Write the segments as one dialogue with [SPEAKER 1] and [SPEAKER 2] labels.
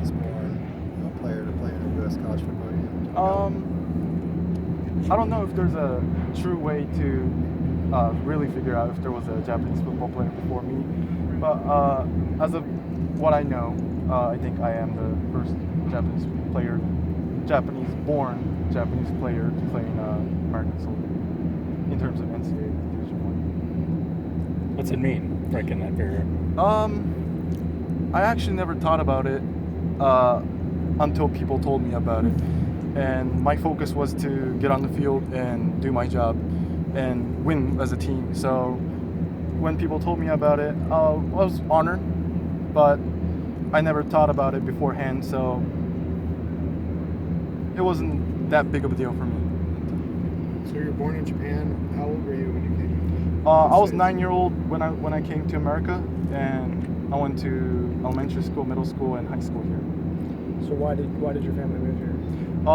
[SPEAKER 1] Japanese-born player to play in a U.S. college football game?
[SPEAKER 2] I don't know if there's a true way to really figure out if there was a Japanese football player before me, but as of what I know, I think I am the first Japanese-born Japanese player to play in American soccer in terms of NCAA Division
[SPEAKER 3] What's it mean, breaking that barrier?
[SPEAKER 2] I actually never thought about it until people told me about it. And my focus was to get on the field and do my job and win as a team. So when people told me about it, I was honored, but I never thought about it beforehand, so it wasn't that big of a deal for me.
[SPEAKER 4] So you were born in Japan. How old were you when you came?
[SPEAKER 2] I was 9-year-old when I came to America, and I went to elementary school, middle school, and high school here.
[SPEAKER 4] So why did your family move here?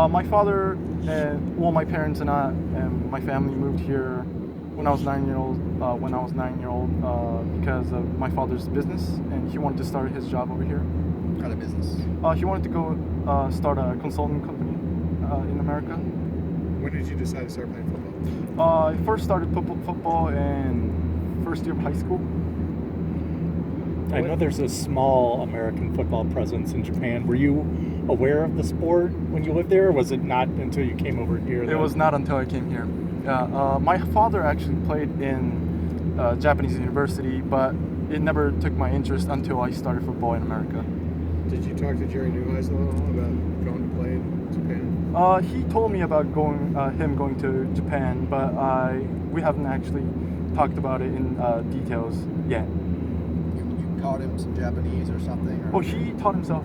[SPEAKER 2] My father and my parents and I and my family moved here when I was 9-year-old. Because of my father's business, and he wanted to start his job over here.
[SPEAKER 1] What kind of business?
[SPEAKER 2] He wanted to go start a consulting company in America.
[SPEAKER 4] When did you decide to start playing football?
[SPEAKER 2] I first started football in first year of high school.
[SPEAKER 3] I know there's a small American football presence in Japan. Were you aware of the sport when you lived there, or was it not until you came over here?
[SPEAKER 2] It was not until I came here. My father actually played in Japanese university, but it never took my interest until I started football in America.
[SPEAKER 4] Did you talk to Jerry Neuheis at all about going to play in Japan?
[SPEAKER 2] He told me about him going to Japan, but we haven't actually talked about it in details yet.
[SPEAKER 1] You taught him some Japanese or something? Or?
[SPEAKER 2] Oh, he taught himself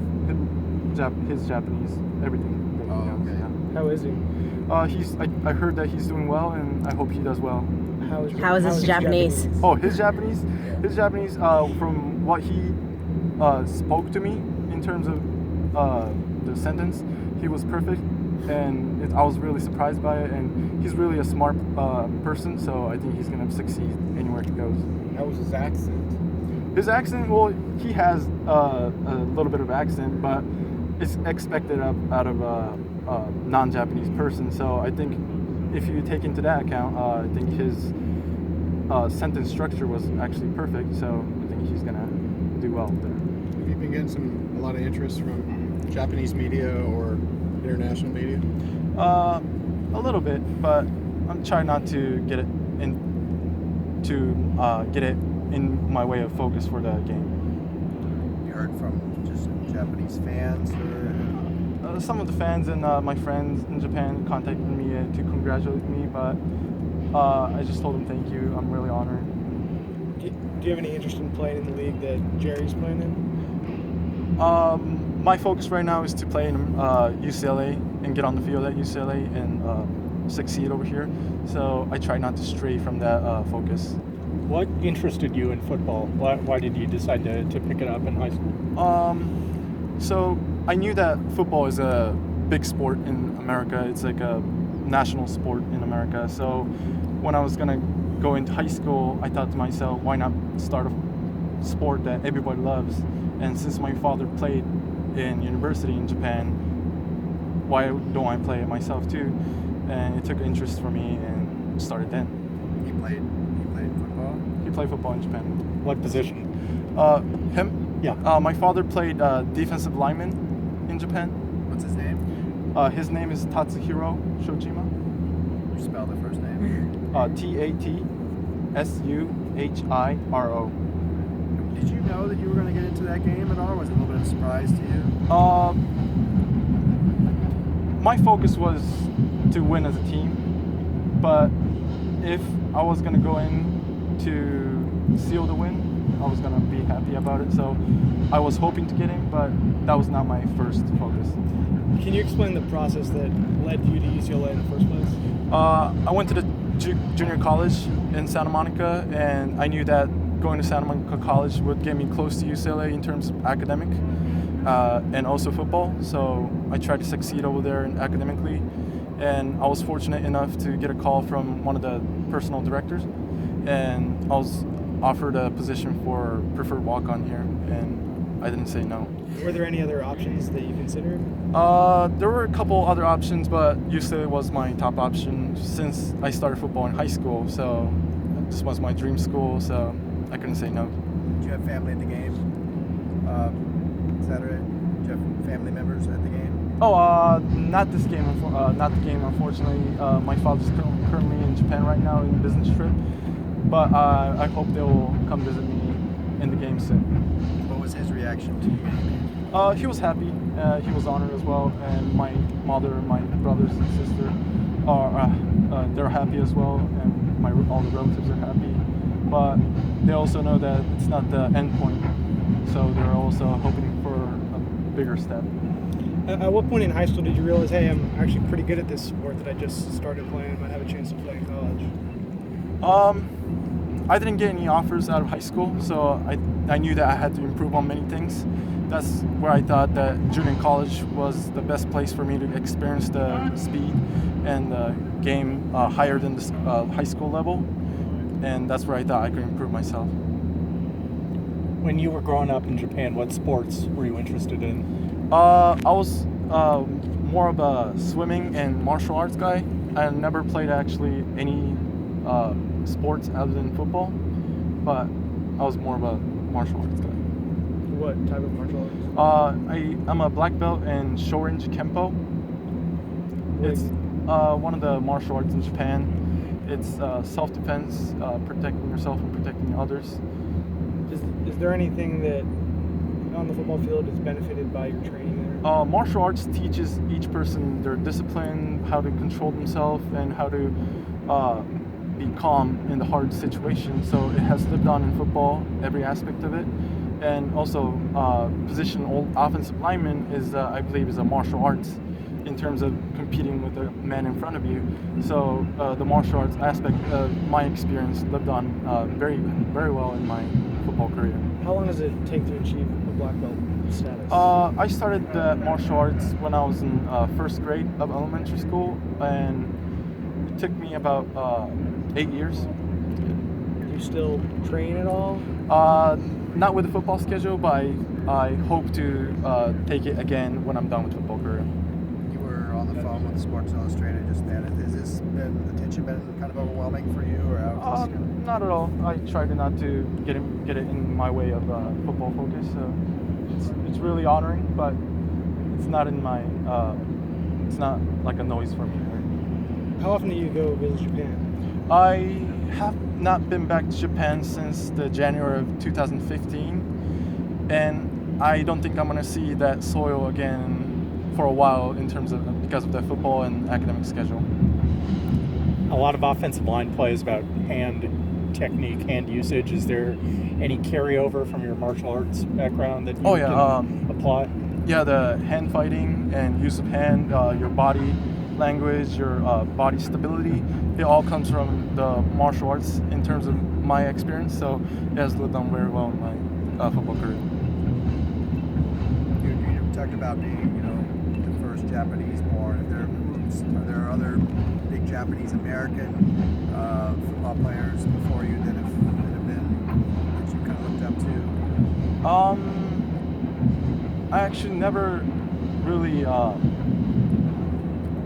[SPEAKER 2] his Japanese, everything. That he knows,
[SPEAKER 1] okay.
[SPEAKER 2] yeah.
[SPEAKER 4] How is he?
[SPEAKER 2] I heard that he's doing well, and I hope he does well.
[SPEAKER 5] How is his Japanese?
[SPEAKER 2] Oh, his Japanese? His Japanese, from what he spoke to me in terms of the sentence, he was perfect, and I was really surprised by it, and he's really a smart person, so I think he's going to succeed anywhere he goes.
[SPEAKER 4] How was his accent?
[SPEAKER 2] His accent, well, he has a little bit of accent, but it's expected out of a non-Japanese person, so I think if you take into that account, I think his sentence structure was actually perfect, so I think he's going to do well there.
[SPEAKER 4] Have you been getting a lot of interest from Japanese media or international media?
[SPEAKER 2] A little bit, but I'm trying not to get it in my way of focus for the game.
[SPEAKER 1] You heard from just Japanese fans, or?
[SPEAKER 2] Some of the fans and my friends in Japan contacted me to congratulate me, but I just told them thank you. I'm really honored.
[SPEAKER 4] Do you have any interest in playing in the league that Jerry's playing in?
[SPEAKER 2] My focus right now is to play in UCLA and get on the field at UCLA and succeed over here. So I try not to stray from that focus.
[SPEAKER 3] What interested you in football? Why did you decide to pick it up in high school?
[SPEAKER 2] So I knew that football is a big sport in America. It's like a national sport in America. So when I was gonna go into high school, I thought to myself, why not start a sport that everybody loves? And since my father played in university in Japan, why don't I play it myself too? And it took interest for me and started then.
[SPEAKER 1] He played football?
[SPEAKER 2] He played football in Japan.
[SPEAKER 3] What position?
[SPEAKER 2] Him?
[SPEAKER 3] Yeah.
[SPEAKER 2] My father played defensive lineman in Japan.
[SPEAKER 1] What's his name?
[SPEAKER 2] His name is Gyo Shojima.
[SPEAKER 1] You spell the first name?
[SPEAKER 2] Tatsuhiro.
[SPEAKER 1] Did you know that you were going to get into that game at all? Or was it a little bit of a surprise to you?
[SPEAKER 2] My focus was to win as a team, but if I was going to go in to seal the win, I was going to be happy about it. So I was hoping to get in, but that was not my first focus.
[SPEAKER 4] Can you explain the process that led you to UCLA in the first place?
[SPEAKER 2] I went to the junior college in Santa Monica, and I knew that going to Santa Monica College would get me close to UCLA in terms of academic and also football. So I tried to succeed over there academically, and I was fortunate enough to get a call from one of the personal directors, and I was offered a position for preferred walk-on here, and I didn't say no.
[SPEAKER 6] Were there any other options that you considered?
[SPEAKER 2] There were a couple other options, but UCLA was my top option since I started football in high school. So this was my dream school, so I couldn't say no.
[SPEAKER 1] Do you have family at the game Saturday? Do you have family members at the game?
[SPEAKER 2] Oh, not this game. Not the game, unfortunately. My father's currently in Japan right now in a business trip, but I hope they will come visit me in the game soon.
[SPEAKER 1] What was his reaction to you?
[SPEAKER 2] He was happy. He was honored as well, and my mother, my brothers and sister are they're happy as well, and all the relatives are happy. But they also know that it's not the end point, so they're also hoping for a bigger step.
[SPEAKER 6] At what point in high school did you realize, hey, I'm actually pretty good at this sport that I just started playing, I might have a chance to play in college?
[SPEAKER 2] I didn't get any offers out of high school, so I knew that I had to improve on many things. That's where I thought that junior college was the best place for me to experience the speed and the game higher than the high school level, and that's where I thought I could improve myself.
[SPEAKER 3] When you were growing up in Japan, what sports were you interested in?
[SPEAKER 2] I was more of a swimming and martial arts guy. I never played actually any sports other than football, but I was more of a martial arts guy.
[SPEAKER 6] What type of martial arts?
[SPEAKER 2] I'm a black belt in Shorinji Kempo. It's one of the martial arts in Japan. It's self-defense, protecting yourself and protecting others.
[SPEAKER 6] Is there anything that on the football field is benefited by your training there?
[SPEAKER 2] Martial arts teaches each person their discipline, how to control themselves, and how to be calm in the hard situation. So it has lived on in football, every aspect of it. And also, position offensive lineman is, I believe, is a martial arts in terms of competing with the man in front of you. So the martial arts aspect of my experience lived on very, very well in my football career.
[SPEAKER 6] How long does it take to achieve a black belt status?
[SPEAKER 2] I started the martial arts when I was in first grade of elementary school, and it took me about 8 years.
[SPEAKER 6] Do you still train at all?
[SPEAKER 2] Not with the football schedule, but I hope to take it again when I'm done with football career.
[SPEAKER 1] You were on the phone with Sports Illustrated just then. Has this attention been kind of overwhelming for you, or how?
[SPEAKER 2] Not at all. I try to not to get it in my way of football focus. So it's really honoring, but it's not in my. It's not like a noise for me.
[SPEAKER 6] How often do you go visit Japan?
[SPEAKER 2] I have not been back to Japan since the January of 2015, and I don't think I'm gonna see that soil again for a while in terms of because of the football and academic schedule.
[SPEAKER 3] A lot of offensive line play is about hand technique, hand usage. Is there any carryover from your martial arts background that you can apply?
[SPEAKER 2] Yeah, the hand fighting and use of hand, your body language, your body stability, it all comes from the martial arts in terms of my experience, so it has lived on very well in my football career.
[SPEAKER 1] You talked about being, the first Japanese born. Are there other big Japanese American football players before you that you kind of looked up to?
[SPEAKER 2] I actually never really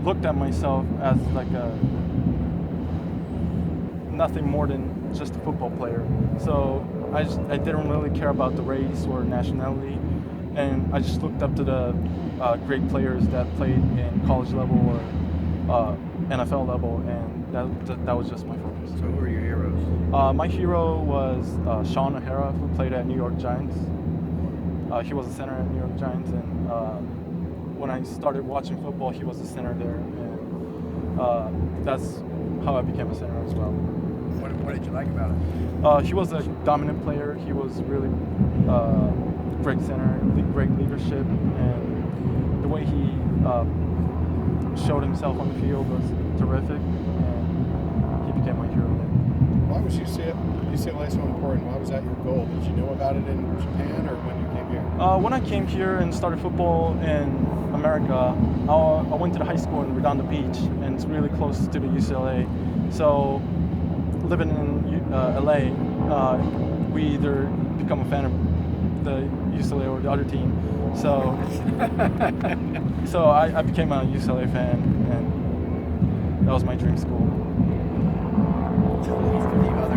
[SPEAKER 2] looked at myself as like nothing more than just a football player. So I didn't really care about the race or nationality, and I just looked up to the great players that played in college level or NFL level, and that was just my focus.
[SPEAKER 1] So who are your heroes?
[SPEAKER 2] My hero was Sean O'Hara, who played at New York Giants. He was a center at New York Giants, and when I started watching football, he was a center there, and that's how I became a center as well.
[SPEAKER 1] What did you like about him?
[SPEAKER 2] He was a dominant player. He was really great center, great leadership, and the way he showed himself on the field was terrific, and he became my hero then.
[SPEAKER 4] Why was UCLA so important? Why was that your goal? Did you know about it in Japan or when you came here?
[SPEAKER 2] When I came here and started football in America, I went to the high school in Redondo Beach, and it's really close to the UCLA. So living in LA, we either become a fan of the UCLA or the other team. So so I became a UCLA fan, and that was my dream school.